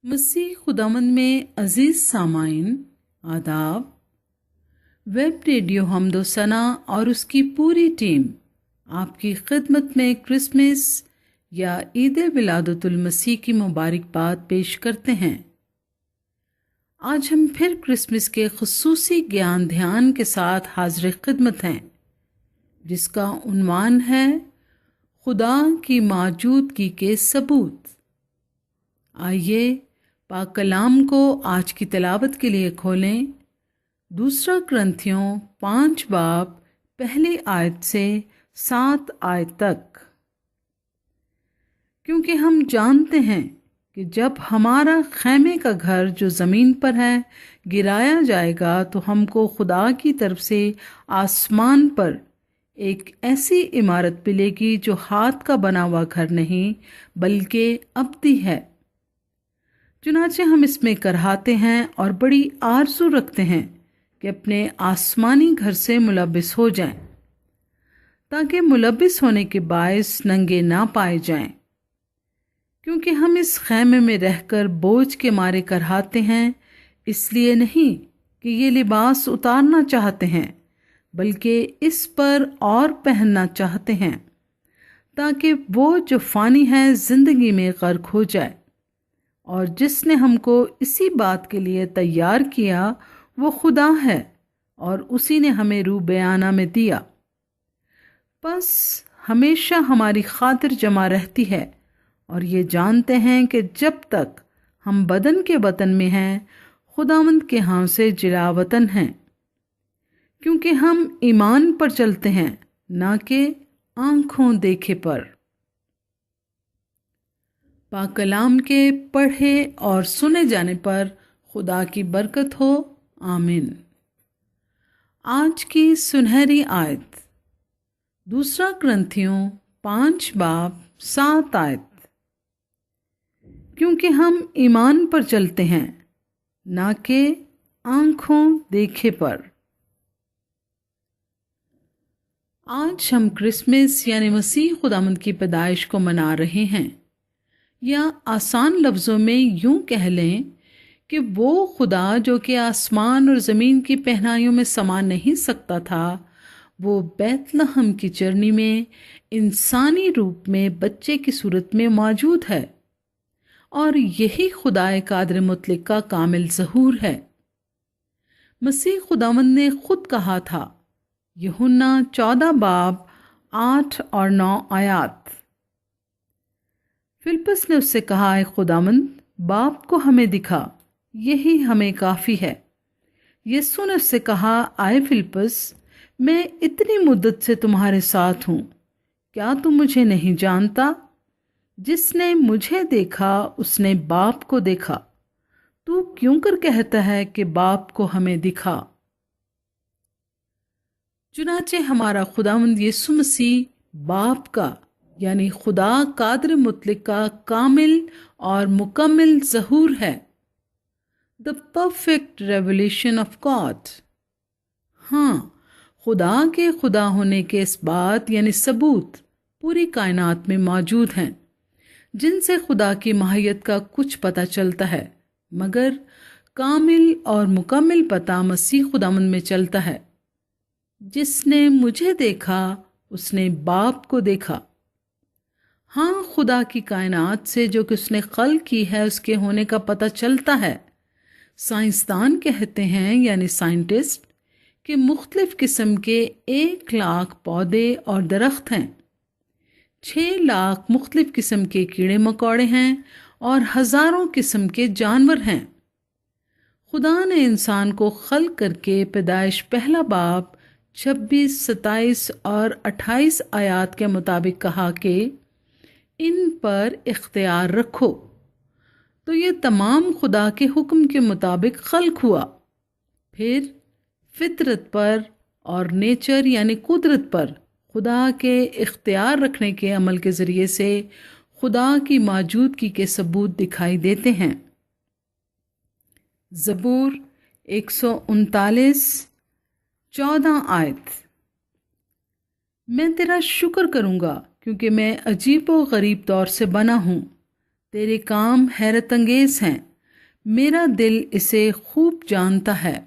मसीह खुदावंद में अजीज़ सामाइन आदाब। वेब रेडियो हमदो सना और उसकी पूरी टीम आपकी खिदमत में क्रिसमस या ईद विलादतुल मसीह की मुबारकबाद पेश करते हैं। आज हम फिर क्रिसमस के खुसूसी ज्ञान ध्यान के साथ हाजिर खिदमत हैं, जिसका उन्वान है खुदा की मौजूदगी के सबूत। आइए पाक कलाम को आज की तिलावत के लिए खोलें। दूसरा ग्रंथियों 5 बाब पहली आयत से 7 आयत तक। क्योंकि हम जानते हैं कि जब हमारा खैमे का घर जो ज़मीन पर है गिराया जाएगा, तो हमको खुदा की तरफ से आसमान पर एक ऐसी इमारत मिलेगी जो हाथ का बना हुआ घर नहीं बल्कि अब्दी है। चुनाचे हम इसमें कराहते हैं और बड़ी आरज़ू रखते हैं कि अपने आसमानी घर से मुलब्बिस हो जाएं, ताकि मुलब्बिस होने के बायस नंगे ना पाए जाएं। क्योंकि हम इस खैमे में रहकर बोझ के मारे कराहते हैं, इसलिए नहीं कि ये लिबास उतारना चाहते हैं, बल्कि इस पर और पहनना चाहते हैं, ताकि वो जो फ़ानी है ज़िंदगी में गर्क हो जाए। और जिसने हमको इसी बात के लिए तैयार किया वो खुदा है, और उसी ने हमें रूह बयाना में दिया। बस हमेशा हमारी खातिर जमा रहती है, और ये जानते हैं कि जब तक हम बदन के वतन में हैं, खुदावंद के यहाँ से जिला वतन हैं। क्योंकि हम ईमान पर चलते हैं, ना कि आँखों देखे पर। पाक कलाम के पढ़े और सुने जाने पर खुदा की बरकत हो, आमीन। आज की सुनहरी आयत दूसरा ग्रंथियों 5 बाब 7 आयत। क्योंकि हम ईमान पर चलते हैं, ना कि आँखों देखे पर। आज हम क्रिसमस यानी मसीह खुदावंद की पैदाइश को मना रहे हैं, या आसान लफ्ज़ों में यूं कह लें कि वो खुदा जो कि आसमान और ज़मीन की पहनाइयों में समा नहीं सकता था, वो बैतलहम की चरनी में इंसानी रूप में बच्चे की सूरत में मौजूद है। और यही खुदाए कादिर मुतलक का कामिल ज़हूर है। मसीह खुदावंद ने खुद कहा था, यूहन्ना 14 बाब 8 और 9 आयात। फिलिप्पस ने उससे कहा, है खुदावंद, बाप को हमें दिखा, यही हमें काफ़ी है। यीशु ने उससे कहा, आए फिलिप्पस, मैं इतनी मुद्दत से तुम्हारे साथ हूँ, क्या तुम मुझे नहीं जानता? जिसने मुझे देखा उसने बाप को देखा। तू क्यों कर कहता है कि बाप को हमें दिखा? चुनाचे हमारा खुदावंद यीशु मसीह बाप का यानी खुदा कादिर मुतलक का कामिल और मुकम्मल ज़हूर है। The perfect revelation of God. हाँ, खुदा के खुदा होने के इस बात यानी सबूत पूरी कायनात में मौजूद हैं, जिनसे खुदा की माहियत का कुछ पता चलता है, मगर कामिल और मुकम्मल पता मसीह खुदावंद में चलता है। जिसने मुझे देखा उसने बाप को देखा। हाँ, खुदा की कायनात से जो कि उसने खल की है उसके होने का पता चलता है। साइंसदान कहते हैं यानी साइंटिस्ट कि मुख्तलिफ किस्म के 1 लाख पौधे और दरख्त हैं, 6 लाख मुख्तलिफ किस्म के कीड़े मकोड़े हैं और हज़ारों किस्म के जानवर हैं। खुदा ने इंसान को खल करके पैदाइश पहला बाब 26, 27 और 28 आयात के मुताबिक कहा कि इन पर इख्तियार रखो। तो ये तमाम खुदा के हुक्म के मुताबिक खल्क हुआ। फिर फितरत पर और नेचर यानी कुदरत पर खुदा के इख्तियार रखने के अमल के ज़रिए से खुदा की मौजूदगी के सबूत दिखाई देते हैं। ज़बूर 139 14 आयत। मैं तेरा शुक्र करूँगा क्योंकि मैं अजीब व गरीब दौर से बना हूँ। तेरे काम हैरत अंगेज़ हैं, میرا دل اسے خوب جانتا ہے۔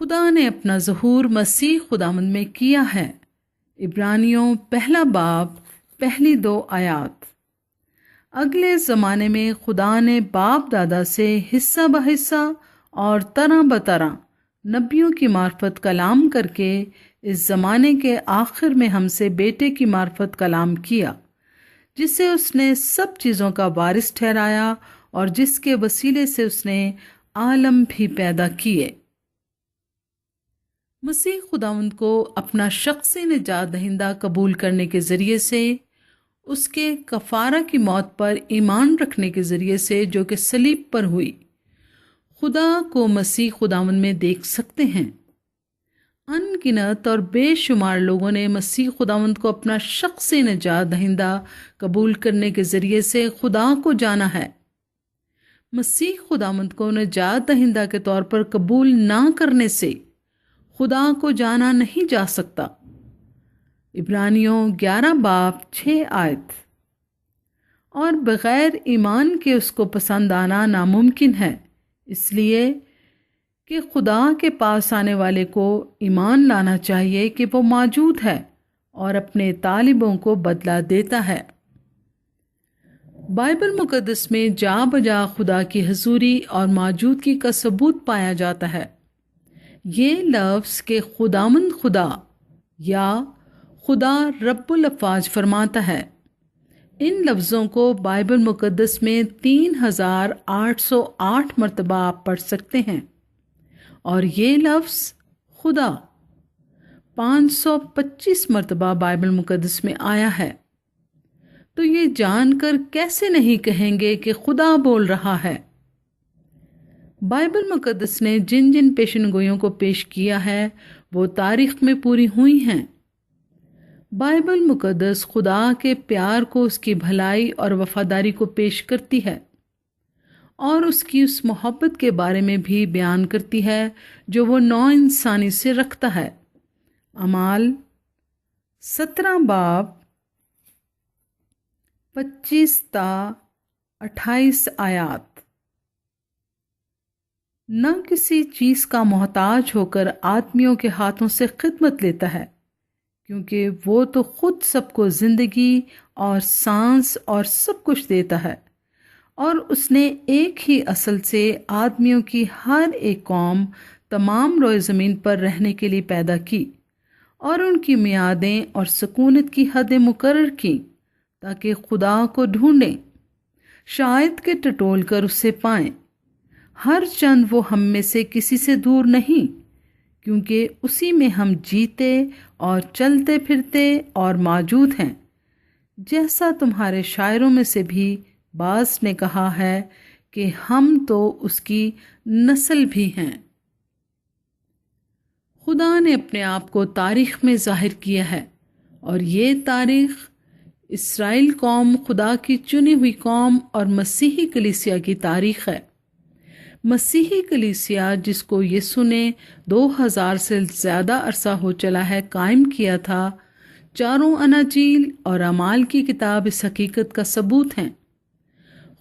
خدا نے اپنا ظہور مسیح خداوند میں کیا ہے۔ عبرانیوں پہلا باب پہلی 2 آیات۔ اگلے زمانے میں خدا نے باپ دادا سے حصہ بحصہ اور طرح بطرح نبیوں کی معرفت کلام کر کے اس زمانے کے آخر میں ہم سے بیٹے کی معرفت کلام کیا، جسے اس نے سب چیزوں کا وارث ٹھہرایا اور جس کے وسیلے سے اس نے عالم بھی پیدا کیے۔ مسیح خداوند کو اپنا شخصی نجات دہندہ قبول کرنے کے ذریعے سے، اس کے کفارہ کی موت پر ایمان رکھنے کے ذریعے سے جو کہ صلیب پر ہوئی، خدا کو مسیح خداوند میں دیکھ سکتے ہیں۔ ان گنت اور بے شمار لوگوں نے مسیح خداوند کو اپنا شخصی نجات دہندہ قبول کرنے کے ذریعے سے خدا کو جانا ہے۔ مسیح خداوند کو نجات دہندہ کے طور پر قبول نہ کرنے سے خدا کو جانا نہیں جا سکتا۔ عبرانیوں 11 باب 6 آیت۔ اور بغیر ایمان کے اس کو پسند آنا ناممکن ہے، اس لیے کہ خدا کے پاس آنے والے کو ایمان لانا چاہیے کہ وہ موجود ہے اور اپنے طالبوں کو بدلہ دیتا ہے۔ بائبل مقدس میں جا بجا خدا کی حضوری اور موجودگی کا ثبوت پایا جاتا ہے۔ یہ لفظ کہ خداوند خدا یا خدا رب الافواج فرماتا ہے، ان لفظوں کو بائبل مقدس میں 3808 مرتبہ آپ پڑھ سکتے ہیں، اور یہ لفظ خدا 525 مرتبہ بائبل مقدس میں آیا ہے۔ تو یہ جان کر کیسے نہیں کہیں گے کہ خدا بول رہا ہے؟ بائبل مقدس نے جن جن پیشن گوئیوں کو پیش کیا ہے وہ تاریخ میں پوری ہوئی ہیں۔ بائبل مقدس خدا کے پیار کو، اس کی بھلائی اور وفاداری کو پیش کرتی ہے، اور اس کی اس محبت کے بارے میں بھی بیان کرتی ہے جو وہ نوع انسانی سے رکھتا ہے۔ اعمال 17 باب 25 تا 28 آیات۔ نہ کسی چیز کا محتاج ہو کر آدمیوں کے ہاتھوں سے خدمت لیتا ہے، کیونکہ وہ تو خود سب کو زندگی اور سانس اور سب کچھ دیتا ہے، اور اس نے ایک ہی اصل سے آدمیوں کی ہر ایک قوم تمام روئے زمین پر رہنے کے لیے پیدا کی، اور ان کی میعادیں اور سکونت کی حدیں مقرر کی تاکہ خدا کو ڈھونڈیں، شاید کہ ٹٹول کر اسے پائیں۔ ہر چند وہ ہم میں سے کسی سے دور نہیں، کیونکہ اسی میں ہم جیتے اور چلتے پھرتے اور موجود ہیں، جیسا تمہارے شاعروں میں سے بھی بعض نے کہا ہے کہ ہم تو اس کی نسل بھی ہیں۔ خدا نے اپنے آپ کو تاریخ میں ظاہر کیا ہے، اور یہ تاریخ اسرائیل قوم، خدا کی چنی ہوئی قوم اور مسیحی کلیسیا کی تاریخ ہے۔ مسیحی کلیسیا جس کو یسوع نے 2000 سے زیادہ عرصہ ہو چلا ہے قائم کیا تھا، چاروں اناجیل اور اعمال کی کتاب اس حقیقت کا ثبوت ہیں۔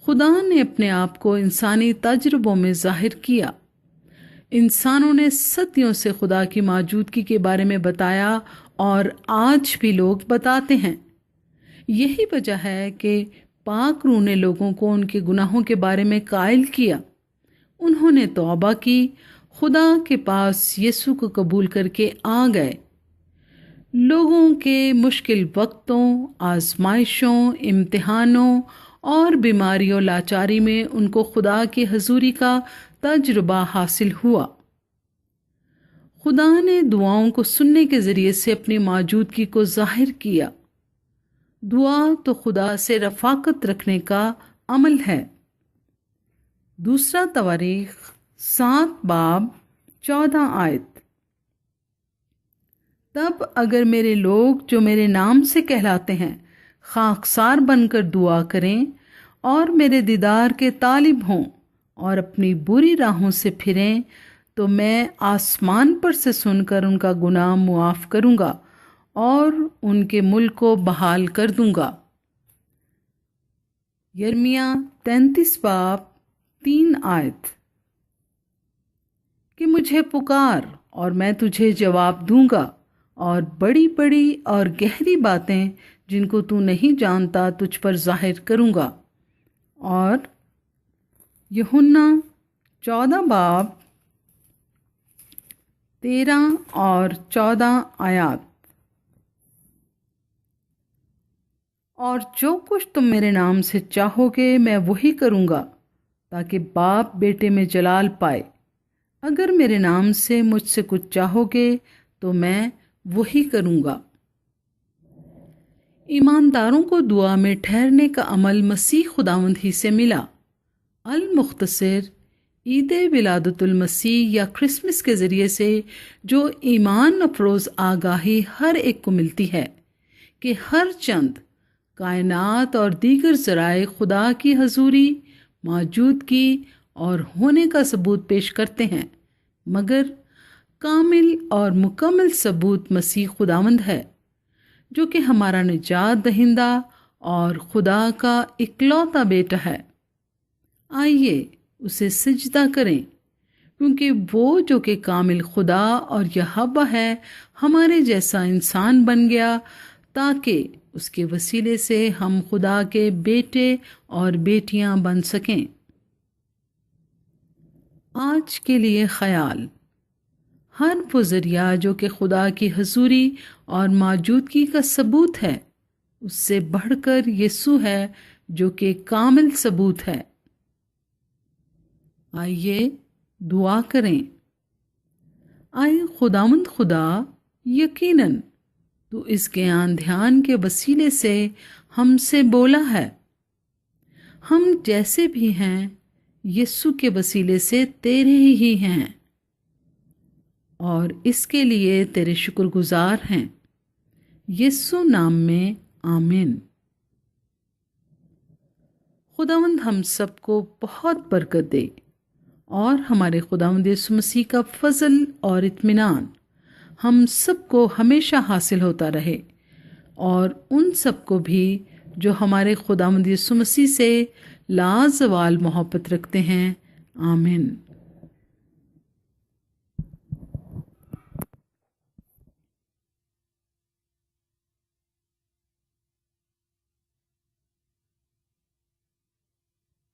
خدا نے اپنے آپ کو انسانی تجربوں میں ظاہر کیا۔ انسانوں نے صدیوں سے خدا کی موجودگی کے بارے میں بتایا، اور آج بھی لوگ بتاتے ہیں۔ یہی وجہ ہے کہ پاک روح نے لوگوں کو ان کے گناہوں کے بارے میں قائل کیا۔ انہوں نے توبہ کی، خدا کے پاس یسوع کو قبول کر کے آ گئے۔ لوگوں کے مشکل وقتوں، آزمائشوں، امتحانوں اور بیماری و لاچاری میں ان کو خدا کی حضوری کا تجربہ حاصل ہوا۔ خدا نے دعاؤں کو سننے کے ذریعے سے اپنی موجودگی کو ظاہر کیا۔ دعا تو خدا سے رفاقت رکھنے کا عمل ہے۔ دوسرا تواریخ 7 باب 14 آیت۔ تب اگر میرے لوگ جو میرے نام سے کہلاتے ہیں خاکسار بن کر دعا کریں اور میرے دیدار کے طالب ہوں اور اپنی بری راہوں سے پھریں، تو میں آسمان پر سے سن کر ان کا گناہ معاف کروں گا اور ان کے ملک کو بحال کر دوں گا۔ यिर्मयाह 33 बाब 3 आयत कि मुझे पुकार और मैं तुझे जवाब दूंगा और बड़ी बड़ी और गहरी बातें जिनको तू नहीं जानता तुझ पर जाहिर करूंगा। और यूहन्ना 14 बाब 13 और 14 आयत, और जो कुछ तुम मेरे नाम से चाहोगे मैं वही करूंगा ताकि बाप बेटे में जलाल पाए। अगर मेरे नाम से मुझसे कुछ चाहोगे तो मैं वही करूंगा। ईमानदारों को दुआ में ठहरने का अमल मसीह खुदावंद ही से मिला। अल मुख्तसर ईद विलादतुल मसीह या क्रिसमस के ज़रिए से जो ईमान अफरोज़ आगाही हर एक को मिलती है कि हर चंद कायनात और दीगर ज़राए खुदा की हजूरी, मौजूदगी और होने का सबूत पेश करते हैं, मगर कामिल और मुकम्मल सबूत मसीह खुदावंद है जो कि हमारा निजात दहिंदा और खुदा का इकलौता बेटा है। आइए उसे सिजदा करें, क्योंकि वो जो कि कामिल खुदा और यहोवा है हमारे जैसा इंसान बन गया ताकि उसके वसीले से हम खुदा के बेटे और बेटियां बन सकें। आज के लिए ख्याल, हर वो ज़रिया जो कि खुदा की हजूरी और मौजूदगी का सबूत है उससे बढ़कर यीशु है जो कि कामिल सबूत है। आइए दुआ करें। आए खुदावंद खुदा, यकीनन तू इस ज्ञान ध्यान के वसीले से हमसे बोला है। हम जैसे भी हैं यीशु के वसीले से तेरे ही हैं और इसके लिए तेरे शुक्रगुजार हैं। यीशु नाम में आमीन। खुदावंद हम सबको बहुत बरकत दे और हमारे खुदावंद यीशु मसीह का फजल और इत्मीनान हम सबको हमेशा हासिल होता रहे और उन सबको भी जो हमारे खुदावंद यीशु मसीह से लाजवाल मोहब्बत रखते हैं। आमीन।